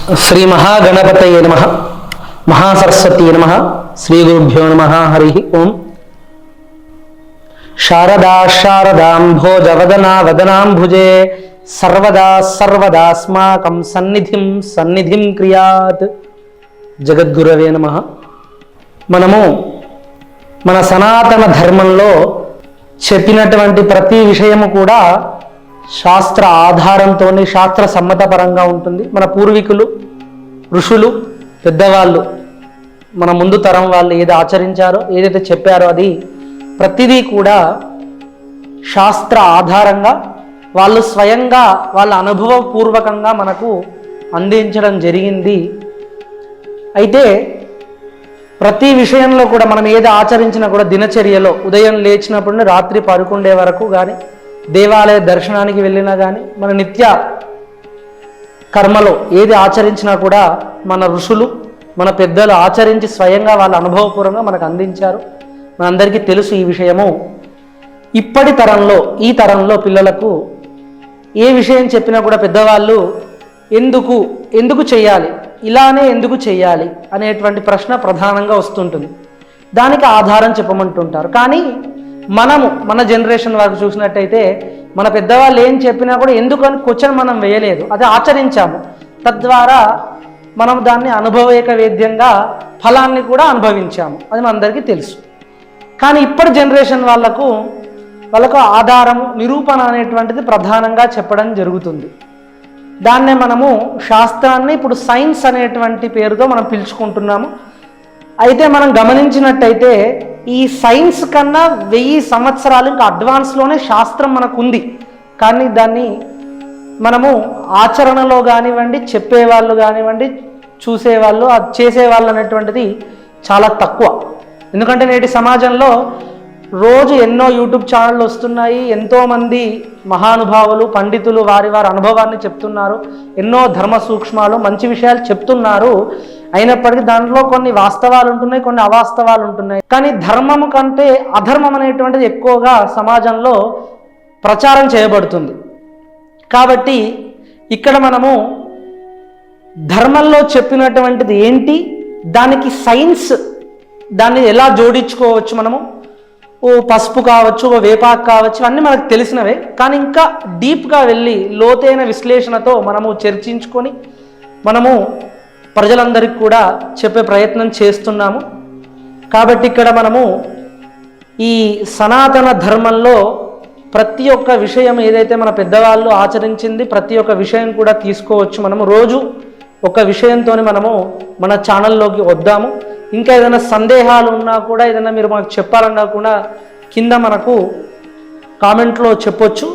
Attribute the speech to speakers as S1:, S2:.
S1: శ్రీ మహాగణపతయే నమః మహాసరస్వతీ నమః శ్రీ గురుభ్యో నమః హరి ఓం. శారదా శారదాంభోజవదనా వదనాంభుజే సర్వదా సర్వదాస్మాకం సన్నిధిం క్రియాత్. జగద్గురవే నమః. మనము మన సనాతన ధర్మంలో చెప్పినటువంటి ప్రతి విషయము కూడా శాస్త్ర ఆధారంతో శాస్త్ర సమ్మతపరంగా ఉంటుంది. మన పూర్వీకులు ఋషులు పెద్దవాళ్ళు మన ముందు తరం వాళ్ళు ఏది ఆచరించారో ఏదైతే చెప్పారో అది ప్రతిదీ కూడా శాస్త్ర ఆధారంగా వాళ్ళు స్వయంగా వాళ్ళ అనుభవపూర్వకంగా మనకు అందించడం జరిగింది. అయితే ప్రతి విషయంలో కూడా మనం ఏది ఆచరించినా కూడా దినచర్యలో ఉదయం లేచినప్పుడు రాత్రి పడుకుండే వరకు కానీ దేవాలయ దర్శనానికి వెళ్ళినా కానీ మన నిత్య కర్మలో ఏది ఆచరించినా కూడా మన ఋషులు మన పెద్దలు ఆచరించి స్వయంగా వాళ్ళ అనుభవపూర్వకంగా మనకు అందించారు. మనందరికీ తెలుసు ఈ విషయము. ఇప్పటి తరంలో ఈ తరంలో పిల్లలకు ఏ విషయం చెప్పినా కూడా పెద్దవాళ్ళు ఎందుకు చేయాలి, ఇలానే ఎందుకు చేయాలి అనేటువంటి ప్రశ్న ప్రధానంగా వస్తుంటుంది. దానికి ఆధారం చెప్పమంటుంటారు. కానీ మనము మన జనరేషన్ వరకు చూసినట్టయితే మన పెద్దవాళ్ళు ఏం చెప్పినా కూడా ఎందుకని క్వశ్చన్ మనం వేయలేదు, అది ఆచరించాము. తద్వారా మనం దాన్ని అనుభవేక వేద్యంగా ఫలాన్ని కూడా అనుభవించాము. అది మనందరికీ తెలుసు. కానీ ఇప్పటి జనరేషన్ వాళ్ళకు ఆధారము నిరూపణ అనేటువంటిది ప్రధానంగా చెప్పడం జరుగుతుంది. దాన్నే మనము శాస్త్రాన్ని ఇప్పుడు సైన్స్ అనేటువంటి పేరుతో మనం పిలుచుకుంటున్నాము. అయితే మనం గమనించినట్టయితే ఈ సైన్స్ కన్నా 1000 సంవత్సరాలు ఇంకా అడ్వాన్స్లోనే శాస్త్రం మనకు ఉంది. కానీ దాన్ని మనము ఆచరణలో కానివ్వండి, చెప్పేవాళ్ళు కానివ్వండి, చూసేవాళ్ళు అది చేసేవాళ్ళు అనేటువంటిది చాలా తక్కువ. ఎందుకంటే నేటి సమాజంలో రోజు ఎన్నో యూట్యూబ్ ఛానళ్ళు వస్తున్నాయి. ఎంతోమంది మహానుభావులు పండితులు వారి అనుభవాన్ని చెప్తున్నారు. ఎన్నో ధర్మ సూక్ష్మాలు మంచి విషయాలు చెప్తున్నారు. అయినప్పటికీ దాంట్లో కొన్ని వాస్తవాలు ఉంటున్నాయి, కొన్ని అవాస్తవాలు ఉంటున్నాయి. కానీ ధర్మము కంటే అధర్మం అనేటువంటిది ఎక్కువగా సమాజంలో ప్రచారం చేయబడుతుంది. కాబట్టి ఇక్కడ మనము ధర్మంలో చెప్పినటువంటిది ఏంటి, దానికి సైన్స్ దాన్ని ఎలా జోడించుకోవచ్చు, మనము పసుపు కావచ్చు, వేపాకు కావచ్చు, అన్నీ మనకు తెలిసినవే. కానీ ఇంకా డీప్గా వెళ్ళి లోతైన విశ్లేషణతో మనము చర్చించుకొని మనము ప్రజలందరికీ కూడా చెప్పే ప్రయత్నం చేస్తున్నాము. కాబట్టి ఇక్కడ మనము ఈ సనాతన ధర్మంలో ప్రతి ఒక్క విషయం ఏదైతే మన పెద్దవాళ్ళు ఆచరించింది ప్రతి ఒక్క విషయం కూడా తీసుకోవచ్చు. మనము రోజు ఒక విషయంతో మనము మన ఛానల్లోకి వద్దాము. ఇంకా ఏదైనా సందేహాలు ఉన్నా కూడా ఏదైనా మీరు మాకు చెప్పాలన్నా కూడా కింద మనకు కామెంట్లో చెప్పొచ్చు.